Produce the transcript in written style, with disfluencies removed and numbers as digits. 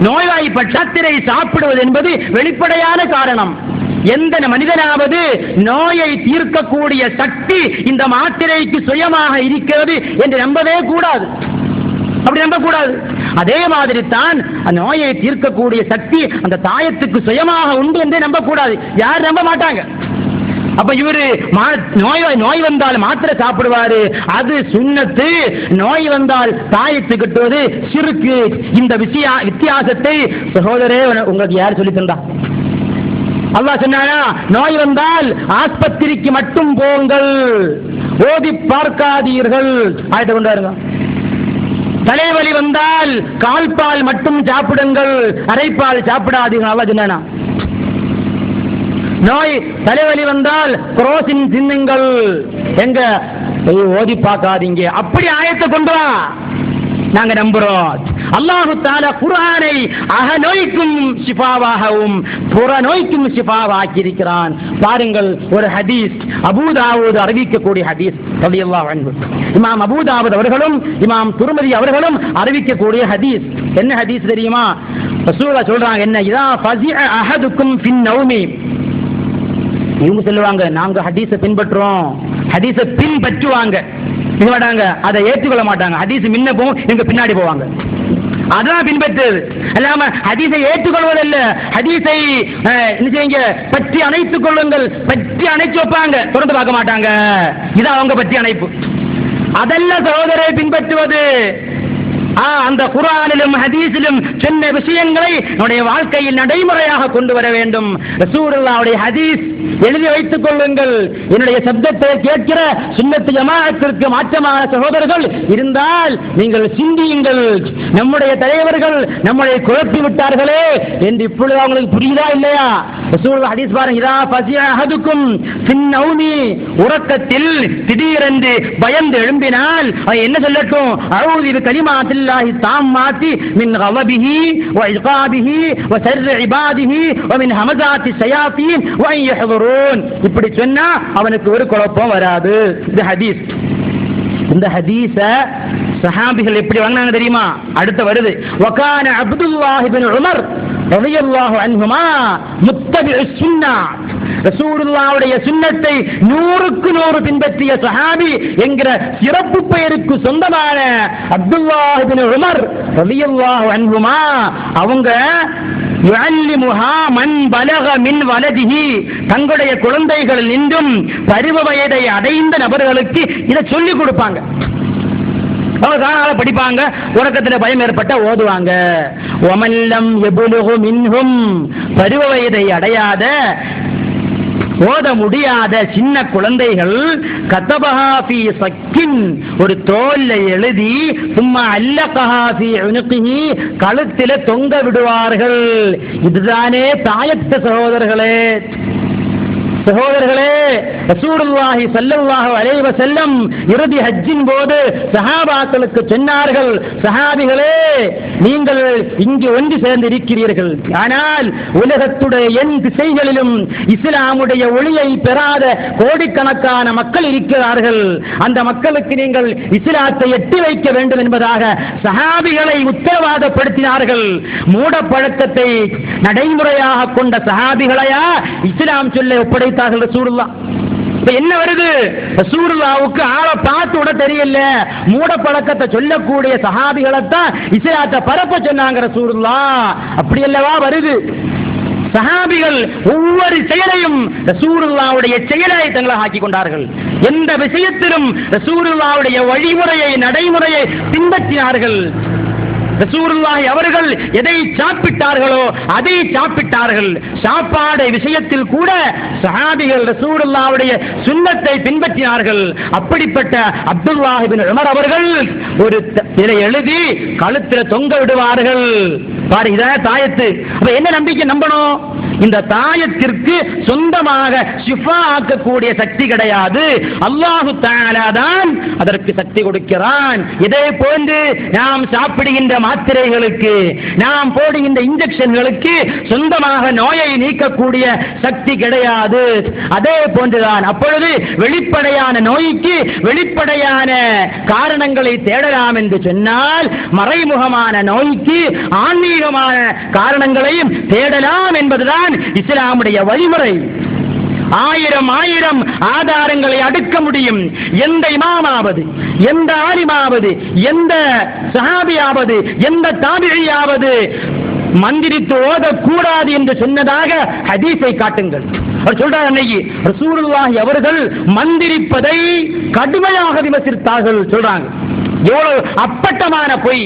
நோய்வாய்ப்பட்ட மாத்திரை சாப்பிடுவது என்பது வெளிப்படையான காரணம். எந்த மனிதனாவது நோயை தீர்க்கக்கூடிய சக்தி இந்த மாத்திரைக்கு சுயமாக இருக்கிறது என்று நம்பவே கூடாது. அப்படி நம்பக்கூடாது. அதே மாதிரி தான் நோயை தீர்க்கக்கூடிய சக்தி அந்த தாயத்துக்கு சுயமாக உண்டு என்றே நம்பக்கூடாது. யார் நம்ப மாட்டாங்க. அப்ப இவரு நோய் வந்தால் மாத்திரை சாப்பிடுவாரு, அது சுன்னத்து. நோய் வந்தால் தாயத்து கட்டுவது சிறுக்கு. இந்த வித்தியாசத்தை சகோதரே உங்களுக்கு யார் சொல்லி தந்தா? அல்லாஹ் சொன்னானா, நோய் வந்தால் ஆஸ்பத்திரிக்கு மட்டும் போங்கள், ஓதி பார்க்காதீர்கள். ஆயத்தை கொண்டாருங்க. தலைவலி வந்தால் கால்பால் மட்டும் சாப்பிடுங்கள், அரைப்பால் சாப்பிடாதீர்கள். அல்லாஹ் சொன்னானா. நோய் தலைவலி வந்தால் குரோசின் தின்னுங்கள், எங்க ஓதி பார்க்காதீங்க. அப்படி ஆயத்தை கொண்டு வா, நாங்க நம்புறோம். அல்லாஹு தஆலா குர்ஆனை அகநோய்க்கும் ஷிஃபாவாகவும் புறநோய்க்கும் ஷிஃபாவாக்கி இருக்கிறான். பாருங்கள், ஒரு ஹதீஸ், அபூ தாவூத் அறிவிக்கக்கூடிய ஹதீஸ் ரலியல்லாஹு அன்ஹு. இமாம் அபூ தாவூத் அவர்களும் இமாம் துர்மிதி அவர்களும் அறிவிக்கக்கூடிய ஹதீஸ். என்ன ஹதீஸ் தெரியுமா? ரசூலுல்லாஹ் சொல்றாங்க, என்ன இதா ஃபஸிஅ அஹதுக்கும் ஃபின் நௌமி. இவங்க சொல்லுவாங்க, நாங்க ஹதீஸை பின்பற்றுறோம், ஹதீஸை பின்பற்றுவாங்க, அதை ஏற்றுக்கொள்ள மாட்டாங்க. ஹதீஸ் முன்ன போகும், இவங்க பின்னாடி போவாங்க. அதான் பின்பற்றுவது. அல்லாம ஹதீஸை ஏற்றுக்கொள்வதல்ல, ஹதீஸை பற்றி அணைத்துக் கொள்ளுங்கள், பற்றி அணைச்சு வைப்பாங்க, தொடர்ந்து பார்க்க மாட்டாங்க. இதான் அவங்க பற்றி அணைப்பு. அதல்ல சகோதரை பின்பற்றுவது. அந்த குர்ஆனிலும் ஹதீஸிலும் சொன்ன விஷயங்களை நம்முடைய வாழ்க்கையில் நடைமுறையாக கொண்டு வர வேண்டும். ரசூலுல்லாஹ்வுடைய ஹதீஸ் எழுதி வைத்துக் கொள்ளுங்கள். என்னுடைய சப்தத்தை கேட்கிற சுன்னத் ஜமாஅத்திற்கு மாற்றமான சகோதரர்கள் இருந்தால் நீங்கள் சிந்தியுங்கள். நம்முடைய தலைவர்கள் நம்மளை குழப்பி விட்டார்களே என்று இப்பொழுது அவங்களுக்கு புரியுதா இல்லையா? ரசூலுல்லாஹ் ஹதீஸ் பாருங்க, இதா ஃபஸிஅ அஹதுக்கும் ஃபின் நௌமி, உறக்கத்தில் திடீரென்று பயந்து எழும்பினால் என்ன சொல்லட்டும்? அஊது பிகலிமாத்தில் தாம்மாத்தி மின் கலபிஹி வ இகாபிஹி வ ஷர்ரி இபாதிஹி வ மின் ஹமஸாத்தி ஷயாத்தீன் வ யஹ்துரூன். இப்படி சொன்னா அவனுக்கு ஒரு குழப்பம் வராது. இது ஹதீஸ். இந்த ஹதீஸ சஹாபிகள் எப்படி வாங்கினாங்க தெரியுமா? அடுத்து வருது, வகான அப்துல்லாஹ் இப்னு உமர் ரலியல்லாஹு அன்ஹுமா முத்தபிஉ சுன்னah. ரசூலுல்லாஹ்வுடைய சுன்னத்தை 100க்கு 100 பின்பற்றிய சஹாபி என்கிற சிறப்பு பெயருக்கு சொந்தமான அப்துல்லாஹ் இப்னு உமர் ரலியல்லாஹு அன்ஹுமா அவங்க யுஅல்லிமுஹா மன் பலக மின் வலதிஹி, தங்களுடைய குழந்தைகளில் நின்றும் பருவ வயதை அடைந்த நபர்களுக்கு இதை சொல்லிக் கொடுப்பாங்க. படிப்பாங்க, உறக்கத்தில் பயம் ஏற்பட்ட ஓதுவாங்க. ஒமல்லம் எபுலுகு மின்ஹும், பருவ வயதை அடையாத ஓத முடியாத சின்ன குழந்தைகள் கதபஹா ஃபீ சக்கின், ஒரு தோல்ல எழுதி சும்மா அல்லகஹா ஃபீ உனுகிஹி, கழுத்தில தொங்க விடுவார்கள். இதுதானே தாயத்து சகோதரர்களே. சகோதரர்களே, ரசூலுல்லாஹி ஸல்லல்லாஹு அலைஹி வஸல்லம் இறுதி ஹஜ்ஜின் போது சஹாபாக்களுக்கு சொன்னார்கள், சஹாபிகளே, நீங்கள் இங்கு ஒன்று சேர்ந்து இருக்கிறீர்கள், ஆனால் உலகத்துடைய என் திசைகளிலும் இஸ்லாமுடைய ஒளியை பெறாத கோடிக்கணக்கான மக்கள் இருக்கிறார்கள். அந்த மக்களுக்கு நீங்கள் இஸ்லாத்தை எட்டி வைக்க வேண்டும் என்பதாக சஹாபிகளை உத்தரவாதப்படுத்தினார்கள். மூட பழக்கத்தை நடைமுறையாக கொண்ட சஹாபிகளையா இஸ்லாம் சொல்ல ஒப்படை ரசூலுல்லாஹ். என்ன வருது? ரசூலுல்லாஹ்வுக்கு ஆளை பார்த்து விட தெரியல, மூட பழக்கத்தை சொல்லக்கூடிய சஹாபிகளைத்தான் இஸ்லாத்தை பரப்ப சொன்னாங்க ரசூலுல்லாஹ். அப்படி அல்லவா வருது? சஹாபிகள் ஒவ்வொரு செயலையும் ரசூலுல்லாஹ்வுடைய செயலை தங்களாக ஆக்கிக் கொண்டார்கள். எந்த விஷயத்திலும் ரசூலுல்லாஹ்வுடைய வழிமுறையை நடைமுறையை பின்பற்றினார்கள். ரசூலுல்லாஹி அவர்கள் எதை சாப்பிட்டார்களோ அதை சாப்பிட்டார்கள். சாப்பாடு விஷயத்தில் கூட சஹாபிகள் ரசூலுல்லாஹ்வுடைய சுன்னத்தை பின்பற்றினார்கள். அப்படிப்பட்ட அப்துல்லாஹ் இப்னு உமர் அவர்கள் ஒரு இதை எழுதி கழுத்தில் தொங்க விடுவார்கள். பாரு, இதான் தாயத்து. அப்ப என்ன நம்பிக்கை நம்பணும்? இந்த தாயத்திற்கு சொந்தமாக ஷிஃபா ஆக்கக்கூடிய சக்தி கிடையாது. அல்லாஹு தஆலா தான் அதற்கு சக்தி கொடுக்கிறான். இதே போன்று நாம் சாப்பிடுகின்ற மாத்திரைகளுக்கு, நாம் போடுகின்ற இன்ஜெக்ஷன்களுக்கு சொந்தமாக நோயை நீக்கக்கூடிய சக்தி கிடையாது. அதே போன்றுதான் அப்பொழுது வெளிப்படையான நோய்க்கு வெளிப்படையான காரணங்களை தேடலாம் என்று சொன்னால், மறைமுகமான நோய்க்கு ஆன்மீக தார்மீகமான காரணங்களையும் தேடலாம் என்பதுதான் இஸ்லாமுடைய வழிமுறை. ஆயிரம் ஆதாரங்களை அடுக்க முடியும். எந்த இமாமாவது, எந்த ஆலிமாவது, எந்த சஹாபியாவது, எந்த தாபிஈயாவது மந்திரித்து ஓதக்கூடாது என்று சொன்னதாக ஹதீஸை காட்டுங்கள். அவர் சொல்றார், அன்னைக்கு ரசூலுல்லாஹி அவர்கள் மந்திரிப்பதை கடுமையாக விமர்சித்தார்கள் சொல்றாங்க. எவ்வளவு அப்பட்டமான பொய்!